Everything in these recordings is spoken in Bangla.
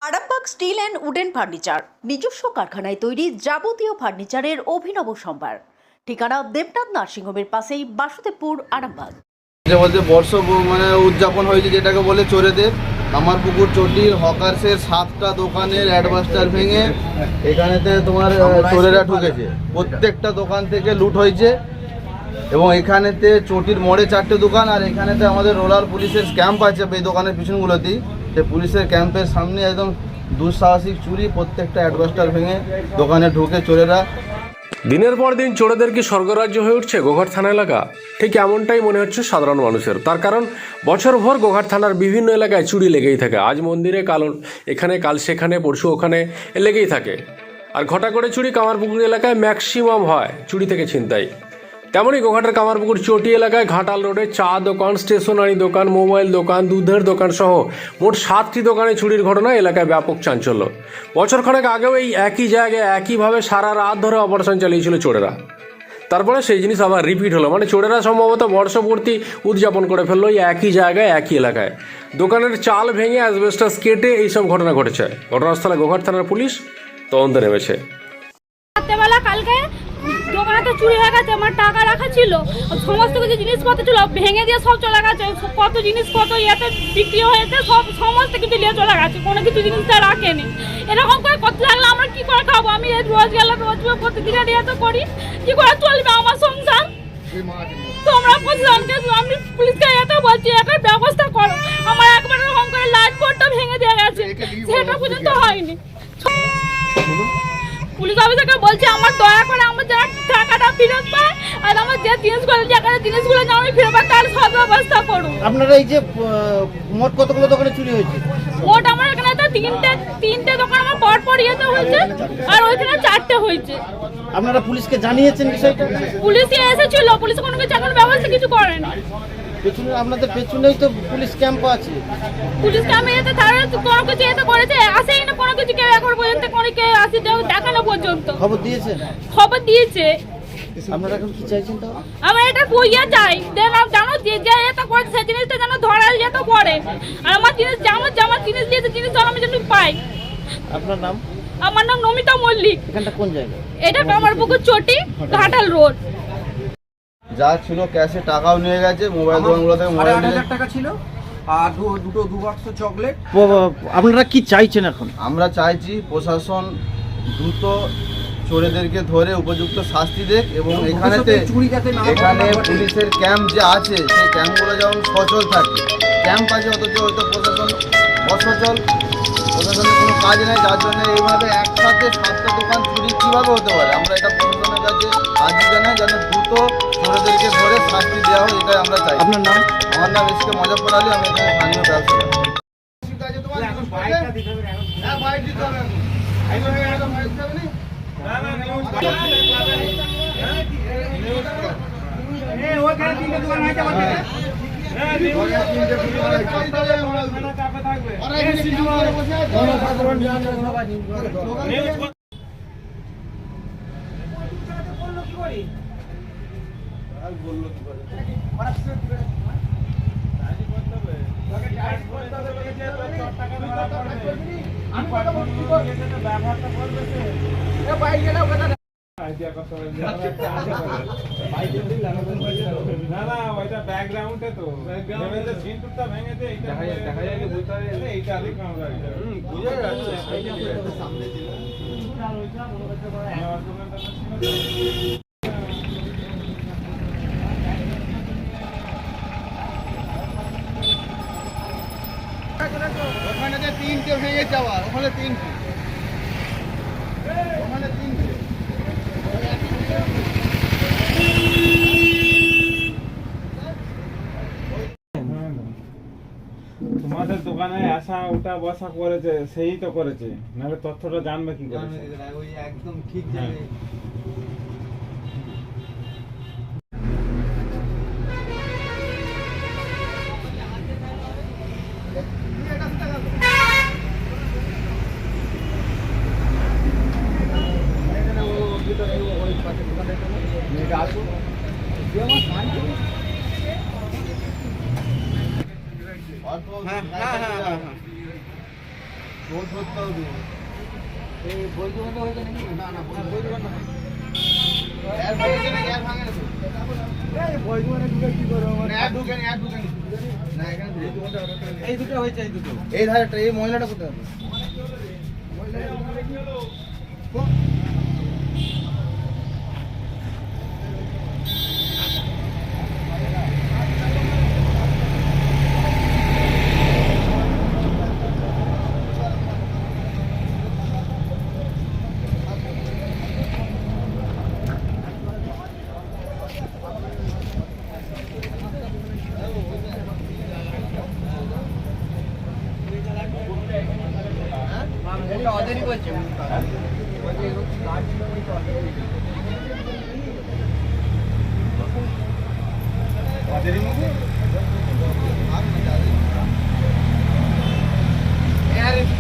Arambagh steel and wooden furniture নিজস্ব কারখানায় তৈরি যাবতীয় ফার্নিচারের অভিনব সম্ভার। ঠিকানা দেবনাথ নার্সিংহোমের পাশেই বাসুদেবপুর, আরামবাগ। বলতে বর্ষ মানে উদযাপন হয়েছে যেটাকে বলে চোরেদের। কামারপুকুর চটির হকার্সের 7টা দোকানের অ্যাডভাস্টার ভেঙে এখানেতে তোমার চোরেরা ঢুকেছে। প্রত্যেকটা দোকান থেকে লুট হয়েছে এবং এখানেতে চটির মোড়ে 4টে দোকান, আর এখানেতে আমাদের রোলার পুলিশের ক্যাম্প আছে এই দোকানের পিছনগুলোতেই। সেই পুলিশের ক্যাম্পের সামনে একদম দুঃসাহসিক চুরি, প্রত্যেকটা অ্যাডভাস্টার ভেঙে দোকানে ঢুকে চোরেরা। দিনের পর দিন চোরেদের কি স্বর্গরাজ্য হয়ে উঠছে গোঘাট থানা এলাকা? ঠিক এমনটাই মনে হচ্ছে সাধারণ মানুষের। তার কারণ বছরভর গোঘাট থানার বিভিন্ন এলাকায় চুরি লেগেই থাকে। আজ মন্দিরে, কাল এখানে, কাল সেখানে, পরশু ওখানে লেগেই থাকে। আর ঘটা করে চুরি কামারপুকুর এলাকায় ম্যাক্সিমাম হয় চুরি থেকে ছিনতাই। তেমনই গোঘাটের কামারপুকুর চটি এলাকায় ঘাটাল রোডে চা দোকান, স্টেশনারি দোকান, মোবাইল দোকান, দুধের দোকান সহ মোট 7টি দোকানে চুরির ঘটনা এলাকায় ব্যাপক চাঞ্চল্য। বছরখানেক আগেও এই একই জায়গায় একইভাবে সারা রাত ধরে অপারেশন চালিয়েছিল চোরেরা। তারপরে সেই জিনিস আবার রিপিট হলো, মানে চোরেরা সম্ভবত বর্ষপূর্তি উদযাপন করে ফেললো এই একই জায়গায় একই এলাকায়। দোকানের চাল ভেঙে অ্যাসবেস্টাস কেটে এইসব ঘটনা ঘটেছে। ঘটনাস্থলে গোঘাট থানার পুলিশ তদন্তে নেমেছে। রাত্রেবেলা কালকে দোকানে তো চুরি হয়ে গেছে, আমার টাকা রাখা ছিল, সমস্ত কিছু জিনিসপত্র ছিল ভেঙে দিয়ে সব চলে গেছে। কত জিনিসপত্র ইয়েতে বিক্রি হয়েছে, সব সমস্ত কিছু নিয়ে চলে গেছে, কোনো কিছু জিনিসটা রাখেনি। এরকম করে করতে লাগলে আমরা কি করে খাবো? আমি রোজ গেলে রোজ প্রতিদিনের ইয়ে তো করি, কি করে চলবে আমার সংসার? তোমরা প্রশাসনকে, আমি পুলিশকে এত বলছি, একটা ব্যবস্থা করো। আমার একবার এরকম করে লাইট বোর্ডটা ভেঙে দিয়ে গেছে, সেটা পর্যন্ত হয়নি। পুলিশ অফিসারকে বলছি আমার দয়া করে আমার যারা টাকাটা ফেরত পায় আর আমার যে জিনিসগুলো আমি ফেরত পাই তার সব ব্যবস্থা করুন। আপনারা এই যে মোট কতগুলো দোকানে চুরি হয়েছে? মোট আমার এখানে তো তিনটে দোকান আমার পর ইয়েতে হয়েছে, আর ওইখানে 4টে হয়েছে। আপনারা পুলিশকে জানিয়েছেন বিষয়টা? পুলিশই এসেছিল, পুলিশ কোনো কিছু এখন ব্যবস্থা কিছু করেনি। পেছনে আপনাদের পেছনেই তো পুলিশ ক্যাম্প আছে। পুলিশ ক্যাম্পে এতে তারা কোনো কিছু এতে করেছে, আসেই না কোনো কিছু, কেউ এখন পর্যন্ত কোনো কেউ আসে দেখানো পর্যন্ত। খবর দিয়েছেন? খবর দিয়েছে। আপনারা এখন কি চাইছেন তাও? আমরা এটা বইয়া চাই, জানো যে এটা করে সেই জিনিসটা যেন ধরা যেতে পারে, আর আমার জিনিস আমার জিনিস দিয়েছে, জিনিস আমি যেন পাই। আপনার নাম? আমার নাম নমিতা মল্লিক। এখানটা কোন জায়গা? এটা কামারপুকুর চটি, ঘাটাল রোড। যা ছিল ক্যাশে টাকাও নিয়ে গেছে, মোবাইল দোকানগুলো থেকে মোবাইল নিয়ে টাকা ছিল আর দু বাক্স চকলেট। আপনারা কি চাইছেন এখন? আমরা চাইছি প্রশাসন দ্রুত চোরেদেরকে ধরে উপযুক্ত শাস্তি দেখ এবং এখানে পুলিশের ক্যাম্প যে আছে সেই ক্যাম্পগুলো যেমন সচল থাকে। ক্যাম্প আছে অথচ হয়তো প্রশাসন অসচল, প্রশাসনের কোনো কাজ নেই, যার জন্য এইভাবে একসাথে 7টা দোকান চুরি কীভাবে হতে পারে। আমরা এটা প্রশাসনের কাছে আর্জি জানাই যেন দ্রুত চোরেদেরকে ধরে শাস্তি দেওয়া হয়, এটাই আমরা চাই। আপনার নাম? আমার নাম এসকে মজাফর আলী, আমি এখানে স্থানীয় ব্যবসায়ী। না ওইটা ব্যাকগ্রাউন্ডে তো সিনটা ভেঙেছে, এইটা দেখা যায় যে বুঝতে পারে এইটা আদি কাম করে বুঝে যাচ্ছে সামনে ছিল ওখানে 3টে ভেঙে যাওয়া, ওখানে 3টে, ওখানে 3টে। তোমাদের দোকানে আসা ওটা বসা করেছে, সেই তো করেছে, নাহলে তথ্যটা জানবে কি করে? ওই একদম ঠিক জায়গায়। হ্যাঁ ভোট করতে হবে। এই বই দোকানটা হয়েছে নাকি? না না বই দোকান না। এর ভাঙে না, এর ভাঙে না তো। এই বই দোকানে ঢুকে কি করবো? না, এর ঢুকে নি, এর ঢুকে নি। না এখানে এই দুটো হয়েছে, এই দুটো। এই ধারেটা, এই মহিলাটা কোথায় আছে? এটা ওদেরই বলছে।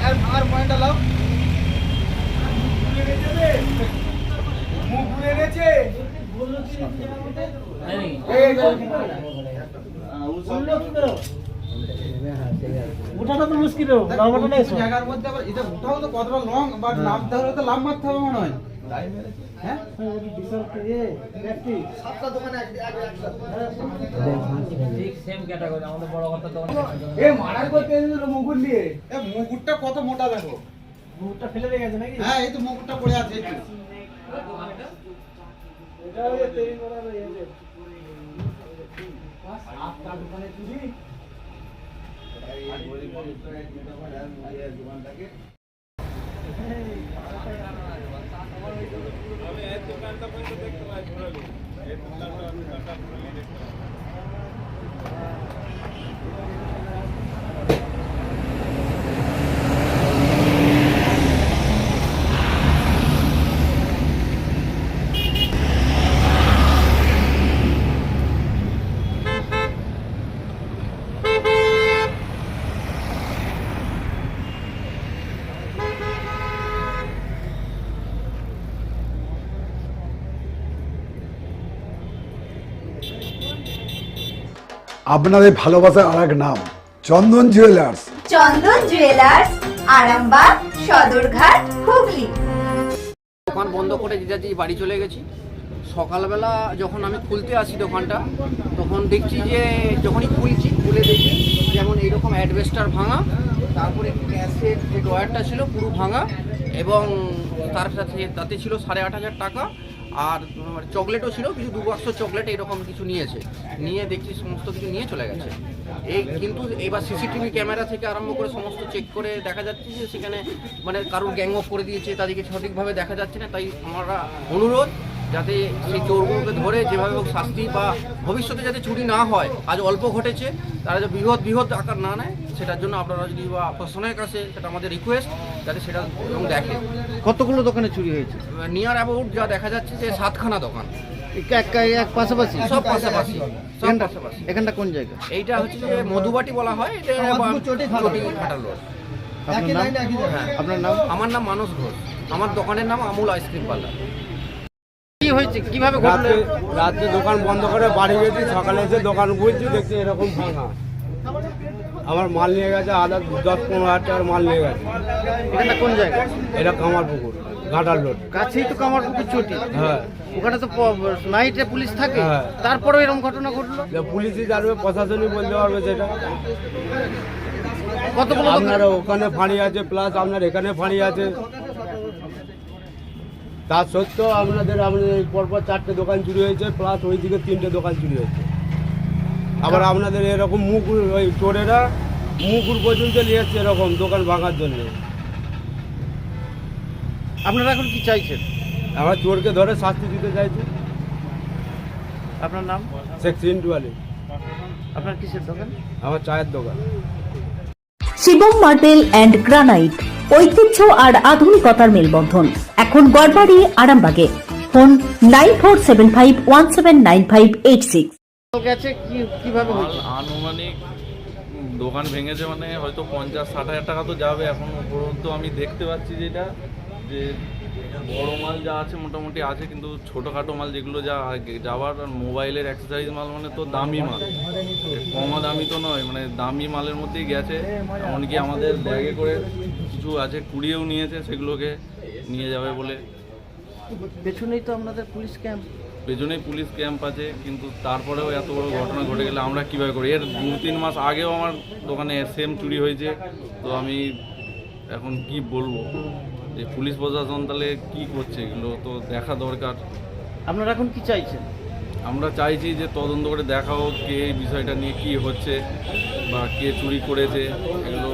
এর ভাঙার পয়েন্টটা লাও। মুখ ঘুরে গেছে। ওঠাটা তো মুশকিল হবে, নামাটা নাই সব। জায়গার মধ্যে আবার এটা উঠাও তো কতটা লং, বাট নামতে হলে তো লাভ মারতে হবে মনে হয়। হ্যাঁ বিশাল ইয়ে ব্যক্তি। সাতটা দোকানে এ মারার করতে এসেছিল মুকুট নিয়ে। এ মুকুটটা কত মোটা দেখো। মুখটা ফেলে রেখে গেছে নাকি? হ্যাঁ এই তো মুকুটটা পড়ে আছে এই তো। এটা ওই তৈরি করা রয়েছে। আমি এর দোকানটা পর্যন্ত দেখতে পাই ঘোরালো। এই দোকানটা ঘুরিয়ে দেখতে পাই। আপনাদের ভালোবাসার আর এক নাম চন্দন জুয়েলার্স। চন্দন জুয়েলার্স, আরামবাগ, সদরঘাট, হুগলি। দোকান বন্ধ করে দিতে বাড়ি চলে গেছি। সকালবেলা যখন আমি খুলতে আসি দোকানটা, তখন দেখছি যে যখনই খুলে দেখি যেমন এইরকম অ্যাডভেস্টার ভাঙা, তারপরে গ্যাসের যে ড্রয়ারটা ছিল পুরো ভাঙা, এবং তার সাথে তাতে ছিল 8,500 টাকা, আর চকলেটও ছিল কিছু, 2 বাক্স চকলেট এরকম কিছু নিয়েছে। নিয়ে দেখছি সমস্ত কিছু নিয়ে চলে গেছে। এই কিন্তু এবার সিসিটিভি ক্যামেরা থেকে আরম্ভ করে সমস্ত চেক করে দেখা যাচ্ছে যে সেখানে মানে কারোর গ্যাং অফ করে দিয়েছে, তাদেরকে সঠিকভাবে দেখা যাচ্ছে না। তাই আমরা অনুরোধ যাতে সেই চোরগুলোকে ধরে যেভাবে হোক শাস্তি, বা ভবিষ্যতে যাতে চুরি না হয়, আজ অল্প ঘটেছে, তারা যে বৃহৎ আকার না নেয়, সেটার জন্য আপনারা যদি বা প্রশাসনের কাছে সেটা আমাদের রিকোয়েস্ট, যাতে সেটা এবং দেখে। কতগুলো দোকানে চুরি হয়েছে? নিয়ার অ্যাবাউট যা দেখা যাচ্ছে যে 7খানা দোকান, এক পাশাপাশি? সব পাশাপাশি, সব পাশাপাশি। এখানটা কোন জায়গা? এইটা হচ্ছে যে মধুবাটি বলা হয়, এটা চটি ঘাটাল রোড। আপনার নাম? হ্যাঁ, আপনার নাম? আমার নাম মানস ঘোষ, আমার দোকানের নাম আমুল আইসক্রিম পার্লার। কি হয়েছে, কিভাবে ঘটলো? রাত্রে দোকান বন্ধ করে বাড়ি গেছি, সকালে এসে দোকান খুঁজছি, দেখছি এরকম ভাঙা। আমার মাল নিয়ে গেছে, আধা 10-15 হাজার টাকার মাল নিয়ে গেছে। এখানটা কোন জায়গা? এটা কামারপুকুর ঘাটাল রোড। কাছেই তো কামারপুকুর চটি। হ্যাঁ, ওখানে তো নাইটে পুলিশ থাকে, হ্যাঁ। তারপরে এরকম ঘটনা ঘটলো। যে পুলিশই জানবে, প্রশাসনই বলতে পারবে সেটা। কতগুলো আপনার ওখানে ফাঁড়ি আছে, প্লাস আপনার এখানে ফাঁড়ি আছে। তা সত্ত্বেও আমাদের পরপর 4টে দোকান চুরি হয়েছে, প্লাস ওইদিকে 3টে দোকান চুরি হয়েছে। আবার আপনাদের এরকম ওই চোরেরা মুকুর পর্যন্ত নিয়ে এসছে এরকম দোকান ভাঙার জন্য। আপনারা এখন কি চাইছেন? আমরা চোরকে ধরে শাস্তি দিতে চাইছি। আপনার নাম? শেখ সিন্টু আলী। আপনার কিসের দোকান? আমার চায়ের দোকান। শিবম মার্বেল অ্যান্ড গ্রানাইট, ঐতিহ্য আর আধুনিকতার মেলবন্ধন, এখন গড়বাড়ি, আরামবাগে। ফোন 9475179586। গেছে কিভাবে হয়েছে? আনুমানিক দোকান ভেঙেছে মানে হয়তো 50-60 হাজার টাকা তো যাবে। এখন উপরন্তু আমি দেখতে পাচ্ছি যেটা যে বড় মাল যা আছে মোটামুটি আছে, কিন্তু ছোটোখাটো মাল যেগুলো যা যাওয়ার, মোবাইলের অ্যাক্সেসরিজ মাল মানে তো দামি মাল, কমা দামি তো নয়, মানে দামি মালের মধ্যেই গেছে। এমনকি আমাদের ব্যাগে করে কিছু আছে কুড়িয়েও নিয়েছে, সেগুলোকে নিয়ে যাবে বলে। পেছনেই তো আপনাদের পুলিশ ক্যাম্প। পেছনেই পুলিশ ক্যাম্প আছে, কিন্তু তারপরেও এত বড় ঘটনা ঘটে গেলে আমরা কীভাবে করি? এর 2-3 মাস আগেও আমার দোকানে সেম চুরি হয়েছে। তো আমি এখন কি বলবো যে পুলিশ প্রশাসন তাহলে কী করছে, এগুলো তো দেখা দরকার। আপনারা এখন কি চাইছেন? আমরা চাইছি যে তদন্ত করে দেখা হোক কে এই বিষয়টা নিয়ে কী হচ্ছে বা কে চুরি করেছে, এগুলো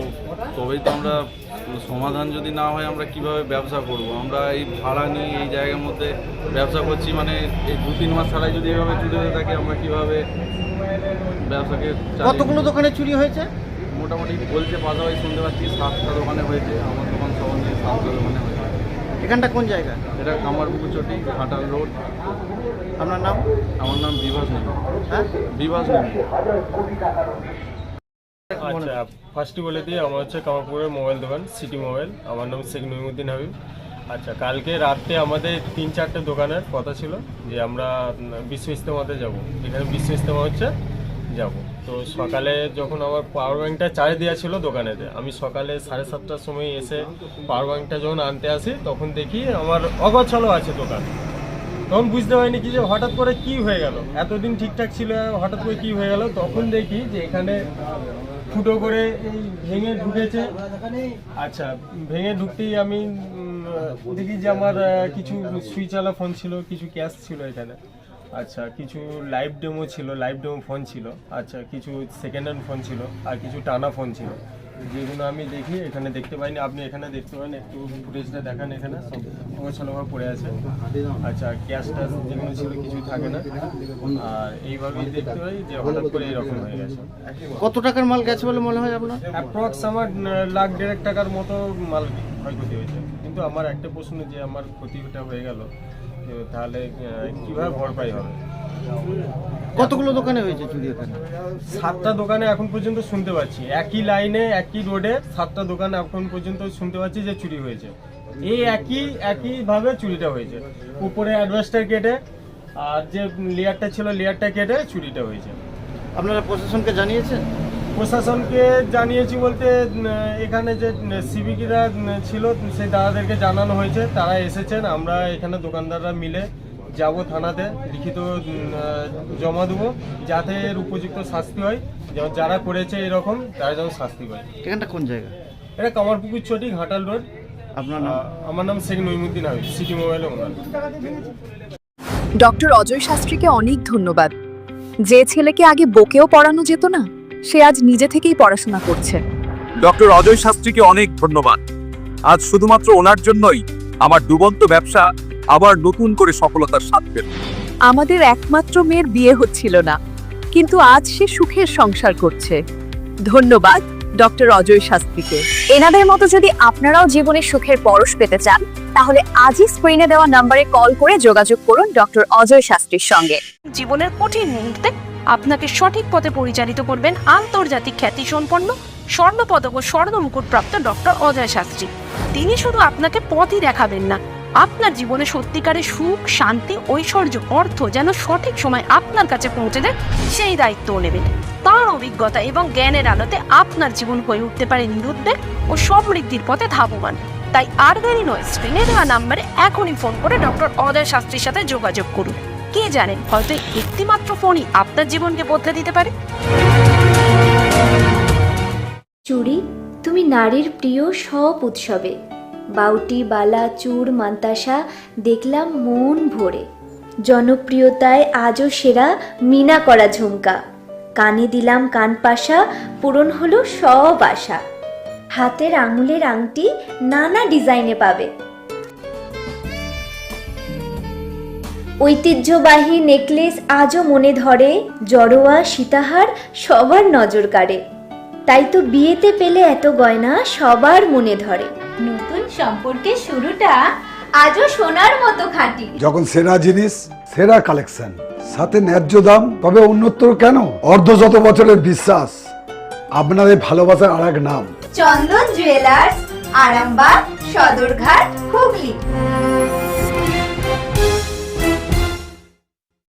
তবেই তো আমরা সমাধান যদি না হয় আমরা কিভাবে ব্যবসা করব? আমরা এই ভাড়া নিয়ে এই জায়গার মধ্যে ব্যবসা করছি, মানে এই 2-3 মাস ছাড়াই যদি এভাবে চুরি হয়ে থাকে আমরা কিভাবে ব্যবসাকে কতগুলো দোকানে চুরি হয়েছে? মোটামুটি বলছে পাশাপাশি শুনতে পাচ্ছি 7টা দোকানে হয়েছে, আমার দোকান সহ নিয়ে 7টা দোকানে হয়েছে। এখানটা কোন জায়গা? এটা কামারপুকুর চটি, ঘাটাল রোড। আপনার নাম? আমার নাম বিভাস নেমে। হ্যাঁ, বিভাস নেমে। আচ্ছা, ফার্স্টে বলে দিই, আমার হচ্ছে কামারপুরের মোবাইল দোকান সিটি মোবাইল। আমার নাম শেখ নইমুদ্দিন হাবিব। আচ্ছা, কালকে রাত্রে আমাদের 3-4টে দোকানের কথা ছিল যে আমরা বিশ্ব ইজতেমাতে যাব। এখানে বিশ্ব ইজতেমা হচ্ছে, যাব। তো সকালে যখন আমার পাওয়ার ব্যাঙ্কটা চার্জ দেওয়া ছিল দোকানেতে, আমি সকালে 7:30টার সময় এসে পাওয়ার ব্যাঙ্কটা যখন আনতে আসি তখন দেখি আমার অগোছালো আছে দোকান। তখন বুঝতে পারিনি কি যে হঠাৎ করে কি হয়ে গেল, এতদিন ঠিকঠাক ছিল, হঠাৎ করে কি হয়ে গেল। তখন দেখি যে এখানে ফুটো করে এই ভেঙে ঢুকেছে। আচ্ছা, ভেঙে ঢুকতেই আমি দেখি যে আমার কিছু সুইচওয়ালা ফোন ছিল, কিছু ক্যাশ ছিল এখানে। আচ্ছা, কিছু লাইভ ডেমো ছিল, লাইভ ডেমো ফোন ছিল। আচ্ছা, কিছু সেকেন্ড হ্যান্ড ফোন ছিল, আর কিছু টানা ফোন ছিল, যেগুলো আমি দেখি এখানে দেখতে পাইনি। আপনি এখানে দেখতে পারেন, একটু ফুটেজটা দেখান, এখানে সব অগোছালোভাবে পড়ে আছে। আচ্ছা, ক্যাশ ট্যাশ যেগুলো ছিল কিছুই থাকে না। আর এইভাবেই দেখতে পাই যে হঠাৎ করে এরকম হয়ে গেছে। কত টাকার মাল গেছে বলে মনে হয় আপনার? অ্যাপ্রক্স আমার 1.5 লাখ টাকার মতো মাল ক্ষয়ক্ষতি হয়েছে। কিন্তু আমার একটা প্রশ্ন, যে আমার ক্ষতিটা হয়ে গেল, তাহলে কীভাবে ভরপাই হবে? কতগুলো দোকানে হয়েছে চুরি এখানে? 7টা দোকানে এখন পর্যন্ত শুনতে পাচ্ছি, একই লাইনে একই রোডে 7টা দোকানে এখন পর্যন্ত শুনতে পাচ্ছি যে চুরি হয়েছে। এই একইভাবে চুরিটা হয়েছে। উপরে অ্যাডভাস্টার কেটে আর যে লেয়ারটা ছিল লেয়ারটা কেটে চুরিটা হয়েছে। আপনারা প্রশাসনকে জানিয়েছেন? প্রশাসনকে জানিয়েছি বলতে এখানে যে সিভিকরা ছিল সেই দাদাদেরকে জানানো হয়েছে, তারা এসেছেন। আমরা এখানে দোকানদাররা মিলে যাব থানাতে, লিখিত জমা দেবো, যাতে এর উপযুক্ত শাস্তি হয়, যেমন যারা করেছে এরকম তারা যেমন শাস্তি পায়। এখানটা কোন জায়গা? এটা কামারপুকুর চটি, ঘাটাল রোড। আপনার নাম? আমার নাম শেখ নইমুদ্দিন হাবিব, সিটি মোবাইলে ওনার। ডক্টর অজয় শাস্ত্রীকে অনেক ধন্যবাদ। যে ছেলেকে আগে বকেও পড়ানো যেত না, সে আজ নিজে থেকেই পড়াশোনা করছে। ডক্টর অজয় শাস্ত্রীকে অনেক ধন্যবাদ। আজ শুধুমাত্র ওনার জন্যই আমার ডুবন্ত ব্যবসা আবার নতুন করে সফলতার স্বাদ পেল। আমাদের একমাত্র মেয়ের বিয়ে হচ্ছিল না, কিন্তু আজ সে সুখের সংসার করছে। ধন্যবাদ ডক্টর অজয় শাস্ত্রীকে। এনাদের মতো যদি আপনারাও জীবনে সুখের পরশ পেতে চান, তাহলে আজই স্ক্রিনে দেওয়া নম্বরে কল করে যোগাযোগ করুন ডক্টর অজয় শাস্ত্রীর সঙ্গে। জীবনের কঠিন মুহূর্তে আপনাকে সঠিক পথে পরিচালিত করবেন আন্তর্জাতিক খ্যাতিসম্পন্ন স্বর্ণপদক ও স্বর্ণ মুকুটপ্রাপ্ত ডক্টর অজয় শাস্ত্রী। তিনি শুধু আপনাকে পথই দেখাবেন না, আপনার জীবনে সত্যিকারের সুখ, শান্তি, ঐশ্বর্য, অর্থ যেন সঠিক সময় আপনার কাছে পৌঁছে দেয়, সেই দায়িত্বও নেবেন। তার অভিজ্ঞতা এবং জ্ঞানের আলোতে আপনার জীবন হয়ে উঠতে পারে নিরুদ্বেগ ও সমৃদ্ধির পথে ধাবমান। তাই আর দেরি নয়, স্ক্রিনে দেওয়া নাম্বারে এখনই ফোন করে ডক্টর অজয় শাস্ত্রীর সাথে যোগাযোগ করুন। কে জানেন, হয়তো একটি মাত্র ফোনই আপনার জীবনকে বদলে দিতে পারে। চুড়ি, তুমি নারীর প্রিয় সব উৎসবে। বাউটি, বালা, চূড়, মান্তাসা দেখলাম মন ভরে। জনপ্রিয়তায় আজও সেরা মিনা করা ঝুমকা। কানে দিলাম কানপাশা, পূরণ হলো সব আশা। হাতের আঙুলের আংটি নানা ডিজাইনে পাবে। ঐতিহ্যবাহী নেকলেস আজও মনে ধরে। জড়োয়া, সীতাহার সবার নজর কাড়ে। তাই তো বিয়েতে পেলে এত গয়না সবার মনে ধরে। নতুন সম্পর্কের শুরুটা আজও সোনার মতো খাঁটি। যখন সেরা জিনিস, সেরা কালেকশন, সাথে ন্যায্য দাম, তবে উন্নতর কেন? অর্ধশত বছরের বিশ্বাস, আপনাদের ভালোবাসার আরেক নাম চন্দন জুয়েলার্স, আরামবাগ, সদরঘাট, হুগলি।